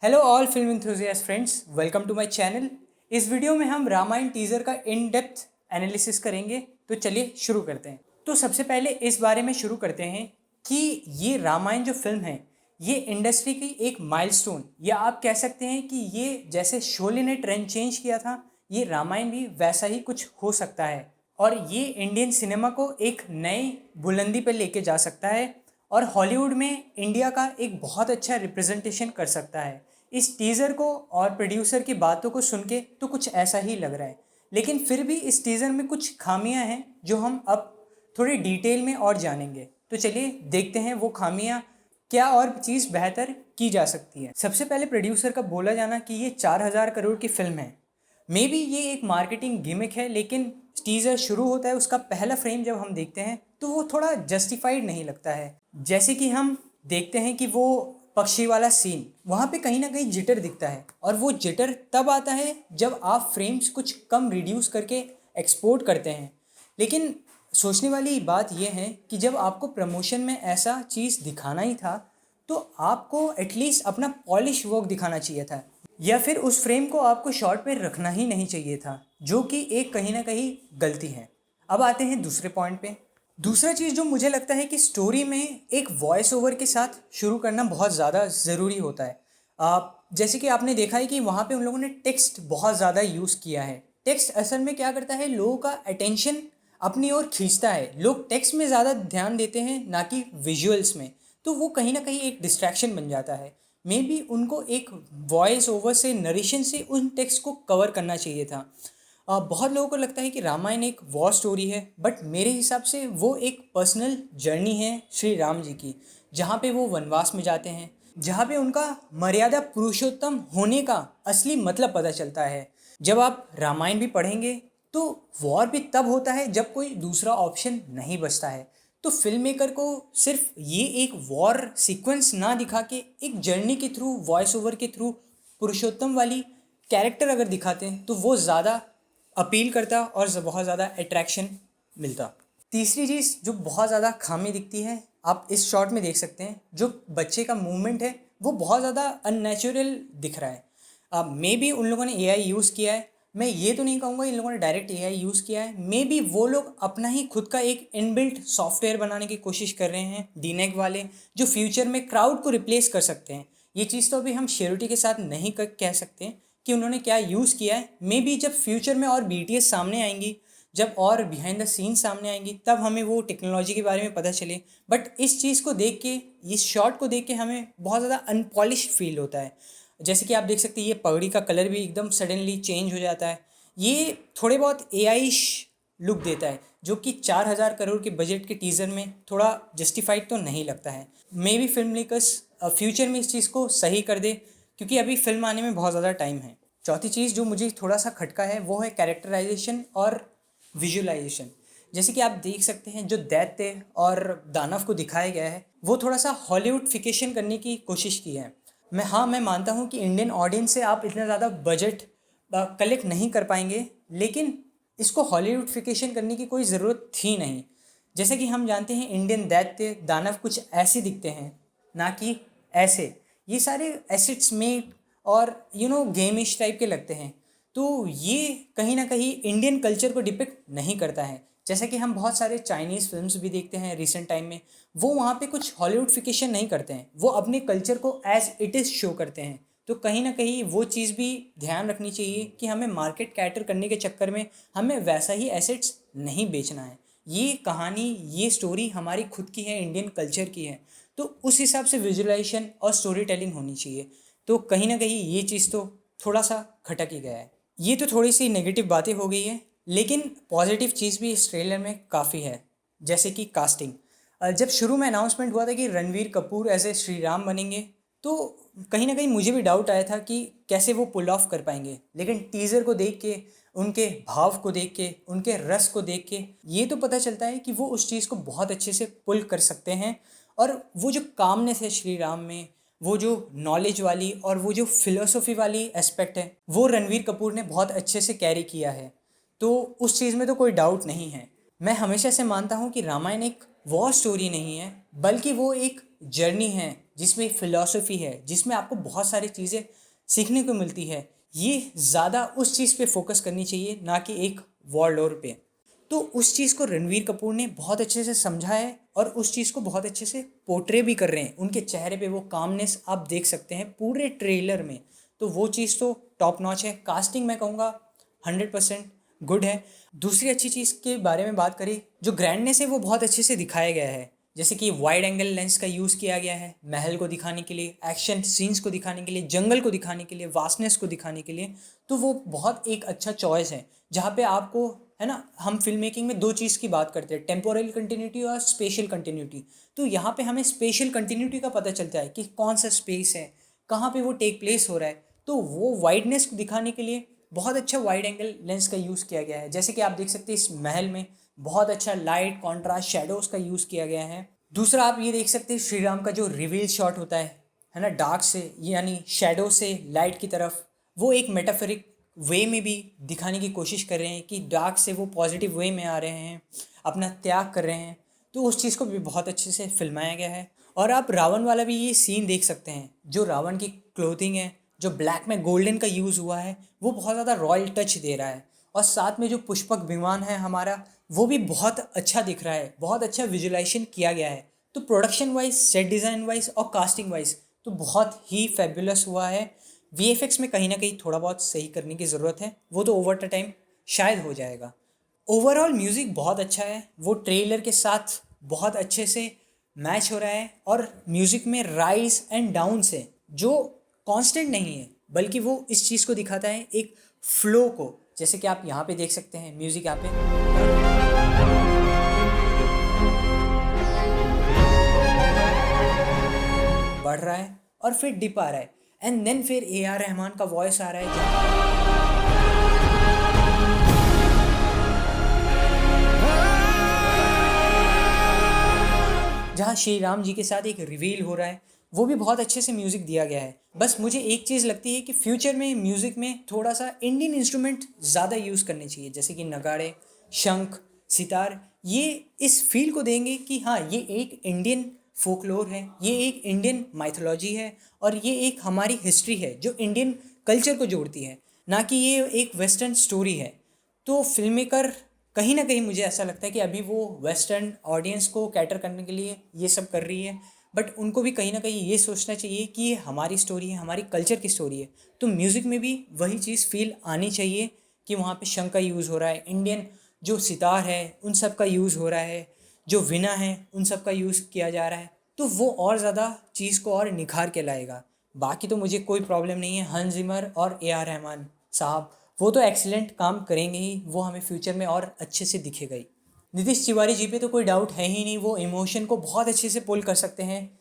Hello all film enthusiast friends, welcome to my channel. इस video में हम Ramayan teaser का इन डेप्थ एनालिसिस करेंगे। तो चलिए शुरू करते हैं। तो सबसे पहले इस बारे में शुरू करते हैं कि ये रामायण जो फिल्म है ये इंडस्ट्री की एक माइलस्टोन, या आप कह सकते हैं कि ये जैसे शोले ने ट्रेंड चेंज किया था, ये रामायण भी वैसा ही कुछ हो सकता है और ये इंडियन सिनेमा को एक नई बुलंदी पर लेके जा सकता है और हॉलीवुड में इंडिया का एक बहुत अच्छा रिप्रेजेंटेशन कर सकता है। इस टीज़र को और प्रोड्यूसर की बातों को सुन के तो कुछ ऐसा ही लग रहा है, लेकिन फिर भी इस टीज़र में कुछ खामियां हैं जो हम अब थोड़ी डिटेल में और जानेंगे। तो चलिए देखते हैं वो खामियां क्या और चीज़ बेहतर की जा सकती है। सबसे पहले प्रोड्यूसर का बोला जाना कि ये 4,000 करोड़ की फिल्म है। मे बी ये एक मार्केटिंग गिमिक है, लेकिन टीज़र शुरू होता है, उसका पहला फ्रेम जब हम देखते हैं तो वो थोड़ा जस्टिफाइड नहीं लगता है। जैसे कि हम देखते हैं कि वो पक्षी वाला सीन, वहाँ पे कहीं ना कहीं जिटर दिखता है और वो जिटर तब आता है जब आप फ्रेम्स कुछ कम रिड्यूस करके एक्सपोर्ट करते हैं। लेकिन सोचने वाली बात यह है कि जब आपको प्रमोशन में ऐसा चीज़ दिखाना ही था तो आपको एटलीस्ट अपना पॉलिश वर्क दिखाना चाहिए था, या फिर उस फ्रेम को आपको शॉर्ट पे रखना ही नहीं चाहिए था, जो कि एक कहीं ना कहीं गलती है। अब आते हैं दूसरे पॉइंट पे। दूसरा चीज़ जो मुझे लगता है कि स्टोरी में एक वॉइस ओवर के साथ शुरू करना बहुत ज़्यादा ज़रूरी होता है। जैसे कि आपने देखा है कि वहाँ पे उन लोगों ने टेक्स्ट बहुत ज़्यादा यूज़ किया है। टेक्स्ट असल में क्या करता है, लोगों का अटेंशन अपनी ओर खींचता है। लोग टेक्स्ट में ज़्यादा ध्यान देते हैं ना कि विजुअल्स में, तो वो कहीं ना कहीं एक डिस्ट्रैक्शन बन जाता है। मे बी उनको एक वॉइस ओवर से, नरेशन से उन टेक्स्ट को कवर करना चाहिए था। बहुत लोगों को लगता है कि रामायण एक वॉर स्टोरी है, बट मेरे हिसाब से वो एक पर्सनल जर्नी है श्री राम जी की, जहाँ पे वो वनवास में जाते हैं, जहाँ पे उनका मर्यादा पुरुषोत्तम होने का असली मतलब पता चलता है। जब आप रामायण भी पढ़ेंगे तो वॉर भी तब होता है जब कोई दूसरा ऑप्शन नहीं बचता है। तो फिल्म मेकर को सिर्फ ये एक वॉर सीक्वेंस ना दिखा के एक जर्नी के थ्रू, वॉइस ओवर के थ्रू पुरुषोत्तम वाली कैरेक्टर अगर दिखाते हैं तो वो ज़्यादा अपील करता और बहुत ज़्यादा अट्रैक्शन मिलता। तीसरी चीज़ जो बहुत ज़्यादा खामी दिखती है, आप इस शॉट में देख सकते हैं, जो बच्चे का मूवमेंट है वो बहुत ज़्यादा अननेचुरल दिख रहा है। मे बी उन लोगों ने एआई यूज़ किया है, मैं ये तो नहीं कहूँगा इन लोगों ने डायरेक्ट एआई यूज़ किया है। मे बी वो लोग अपना ही खुद का एक इनबिल्ट सॉफ्टवेयर बनाने की कोशिश कर रहे हैं, डीनेक वाले, जो फ्यूचर में क्राउड को रिप्लेस कर सकते हैं। ये चीज़ तो अभी हम श्योरिटी के साथ नहीं कह सकते कि उन्होंने क्या यूज़ किया है। मे बी जब फ्यूचर में और बीटीएस सामने आएंगी, जब और बिहाइंड द सीन सामने आएंगी, तब हमें वो टेक्नोलॉजी के बारे में पता चले। बट इस चीज़ को देख के, इस शॉट को देख के हमें बहुत ज़्यादा अनपॉलिश फील होता है। जैसे कि आप देख सकते हैं ये पगड़ी का कलर भी एकदम सडनली चेंज हो जाता है। ये थोड़े बहुत एआई लुक देता है, जो कि 4,000 करोड़ के बजट के टीज़र में थोड़ा जस्टिफाइड तो नहीं लगता है। May be film makers future में इस चीज़ को सही कर दे, क्योंकि अभी फिल्म आने में बहुत ज़्यादा टाइम है। चौथी चीज़ जो मुझे थोड़ा सा खटका है वो है कैरेक्टराइजेशन और विजुअलाइजेशन। जैसे कि आप देख सकते हैं जो दैत्य और दानव को दिखाया गया है वो थोड़ा सा हॉलीवुडफिकेशन करने की कोशिश की है। मैं मानता हूँ कि इंडियन ऑडियंस से आप इतना ज़्यादा बजट कलेक्ट नहीं कर पाएंगे, लेकिन इसको हॉलीवुडफिकेशन करने की कोई ज़रूरत थी नहीं। जैसे कि हम जानते हैं इंडियन दैत्य दानव कुछ ऐसे दिखते हैं, ना कि ऐसे। ये सारे एसिड्स मेड और गेमिश टाइप के लगते हैं। तो ये कहीं ना कहीं इंडियन कल्चर को डिपिक्ट नहीं करता है। जैसे कि हम बहुत सारे चाइनीज़ फिल्म्स भी देखते हैं रिसेंट टाइम में, वो वहाँ पे कुछ हॉलीवुडफिकेशन नहीं करते हैं, वो अपने कल्चर को एज इट इज़ शो करते हैं। तो कहीं ना कहीं वो चीज़ भी ध्यान रखनी चाहिए कि हमें मार्केट कैटर करने के चक्कर में हमें वैसा ही एसेट्स नहीं बेचना है। ये कहानी, ये स्टोरी हमारी खुद की है, इंडियन कल्चर की है, तो उस हिसाब से विजुअलाइजेशन और स्टोरी टेलिंग होनी चाहिए। तो कहीं ना कहीं ये चीज़ तो थोड़ा सा खटक ही गया है। ये तो थोड़ी सी नेगेटिव बातें हो गई है, लेकिन पॉजिटिव चीज़ भी इस ट्रेलर में काफ़ी है। जैसे कि कास्टिंग, जब शुरू में अनाउंसमेंट हुआ था कि रणवीर कपूर एज ए श्री राम बनेंगे, तो कहीं ना कहीं मुझे भी डाउट आया था कि कैसे वो पुल ऑफ कर पाएंगे। लेकिन टीज़र को देख के, उनके भाव को देख के, उनके रस को देख के ये तो पता चलता है कि वो उस चीज़ को बहुत अच्छे से पुल कर सकते हैं। और वो जो कामनेस है श्री राम में, वो जो नॉलेज वाली और वो जो फिलोसफी वाली एस्पेक्ट है, वो रणवीर कपूर ने बहुत अच्छे से कैरी किया है। तो उस चीज़ में तो कोई डाउट नहीं है। मैं हमेशा से मानता हूँ कि रामायण एक वॉर स्टोरी नहीं है, बल्कि वो एक जर्नी है जिसमें फ़िलॉसफी है, जिसमें आपको बहुत सारी चीज़ें सीखने को मिलती है, ये ज़्यादा उस चीज़ पे फोकस करनी चाहिए, ना कि एक वॉर पे। तो उस चीज़ को रणवीर कपूर ने बहुत अच्छे से समझा है और उस चीज़ को बहुत अच्छे से पोर्ट्रे भी कर रहे हैं। उनके चेहरे पे वो कामनेस आप देख सकते हैं पूरे ट्रेलर में। तो वो चीज़ तो टॉप नॉच है। कास्टिंग मैं कहूँगा 100% गुड है। दूसरी अच्छी चीज़ के बारे में बात करें, जो ग्रैंडनेस है वो बहुत अच्छे से दिखाया गया है। जैसे कि वाइड एंगल लेंस का यूज़ किया गया है महल को दिखाने के लिए, एक्शन सीन्स को दिखाने के लिए, जंगल को दिखाने के लिए, वास्टनेस को दिखाने के लिए। तो वो बहुत एक अच्छा चॉइस है, जहाँ पे आपको है ना, हम फिल्म मेकिंग में दो चीज़ की बात करते हैं, टेम्पोरल कंटिन्यूटी और स्पेशल कंटिन्यूटी। तो यहाँ पे हमें स्पेशल कंटिन्यूटी का पता चलता है कि कौन सा स्पेस है, कहाँ पे वो टेक प्लेस हो रहा है। तो वो वाइडनेस को दिखाने के लिए बहुत अच्छा वाइड एंगल लेंस का यूज़ किया गया है। जैसे कि आप देख सकते हैं इस महल में बहुत अच्छा लाइट कॉन्ट्रास्ट शेडोज़ का यूज़ किया गया है। दूसरा आप ये देख सकते हैं श्री राम का जो रिवील शॉट होता है ना, डार्क से यानी शेडो से लाइट की तरफ, वो एक मेटाफरिक वे में भी दिखाने की कोशिश कर रहे हैं कि डार्क से वो पॉजिटिव वे में आ रहे हैं, अपना त्याग कर रहे हैं। तो उस चीज़ को भी बहुत अच्छे से फिल्माया गया है। और आप रावण वाला भी ये सीन देख सकते हैं, जो रावण की क्लोथिंग है, जो ब्लैक में गोल्डन का यूज़ हुआ है, वो बहुत ज़्यादा रॉयल टच दे रहा है। और साथ में जो पुष्पक विमान है हमारा, वो भी बहुत अच्छा दिख रहा है, बहुत अच्छा विजुलाइजेशन किया गया है। तो production wise, set design wise और कास्टिंग वाइज तो बहुत ही फेबुलस हुआ है। वीएफएक्स में कहीं ना कहीं थोड़ा बहुत सही करने की ज़रूरत है, वो तो ओवर द टाइम शायद हो जाएगा। ओवरऑल म्यूज़िक बहुत अच्छा है, वो ट्रेलर के साथ बहुत अच्छे से मैच हो रहा है। और म्यूज़िक में राइज एंड डाउन्स है जो कांस्टेंट नहीं है, बल्कि वो इस चीज़ को दिखाता है, एक फ्लो को। जैसे कि आप यहाँ पे देख सकते हैं म्यूज़िक यहाँ पे बढ़ रहा है और फिर डिप आ रहा है, एंड देन फिर ए आर रहमान का वॉइस आ रहा है जहाँ श्री राम जी के साथ एक रिवील हो रहा है। वो भी बहुत अच्छे से म्यूज़िक दिया गया है। बस मुझे एक चीज़ लगती है कि फ्यूचर में म्यूज़िक में थोड़ा सा इंडियन इंस्ट्रूमेंट ज़्यादा यूज़ करने चाहिए, जैसे कि नगाड़े, शंख, सितार। ये इस फील को देंगे कि हाँ, ये एक इंडियन फोकलोर है, ये एक इंडियन माइथोलॉजी है और ये एक हमारी हिस्ट्री है जो इंडियन कल्चर को जोड़ती है, ना कि ये एक वेस्टर्न स्टोरी है। तो फिल्म मेकर कहीं ना कहीं मुझे ऐसा लगता है कि अभी वो वेस्टर्न ऑडियंस को कैटर करने के लिए ये सब कर रही है, बट उनको भी कहीं ना कहीं ये सोचना चाहिए कि ये हमारी स्टोरी है, हमारी कल्चर की स्टोरी है। तो म्यूज़िक में भी वही चीज़ फील आनी चाहिए कि वहाँ पे शंख का यूज़ हो रहा है, इंडियन जो सितार है उन सब का यूज़ हो रहा है, जो वीणा है उन सब का यूज़ किया जा रहा है। तो वो और ज़्यादा चीज़ को और निखार के लाएगा। बाकी तो मुझे कोई प्रॉब्लम नहीं है, हंस जिमर और ए आर रहमान साहब वो तो एक्सीलेंट काम करेंगे ही, वो हमें फ्यूचर में और अच्छे से दिखेगा ही। नीतीश तिवारी जी पे तो कोई डाउट है ही नहीं, वो इमोशन को बहुत अच्छे से पुल कर सकते हैं।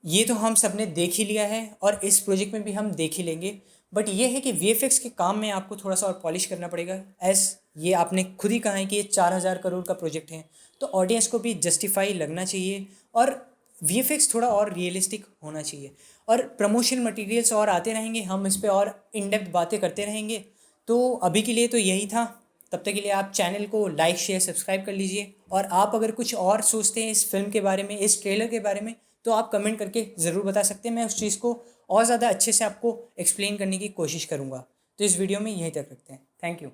ये तो हम सब ने देख ही लिया है और इस प्रोजेक्ट में भी हम देख ही लेंगे। बट ये है कि वीएफएक्स के काम में आपको थोड़ा सा और पॉलिश करना पड़ेगा। एज ये आपने खुद ही कहा है कि ये 4,000 करोड़ का प्रोजेक्ट है, तो ऑडियंस को भी जस्टिफाई लगना चाहिए और वीएफएक्स थोड़ा और रियलिस्टिक होना चाहिए। और प्रमोशन मटेरियल्स और आते रहेंगे, हम इस पर और इन डेप्थ बातें करते रहेंगे। तो अभी के लिए तो यही था। तब तक के लिए आप चैनल को लाइक शेयर सब्सक्राइब कर लीजिए। और आप अगर कुछ और सोचते हैं इस फिल्म के बारे में, इस ट्रेलर के बारे में, तो आप कमेंट करके ज़रूर बता सकते हैं। मैं उस चीज़ को और ज़्यादा अच्छे से आपको एक्सप्लेन करने की कोशिश करूँगा। तो इस वीडियो में यहीं तक रखते हैं। Thank you.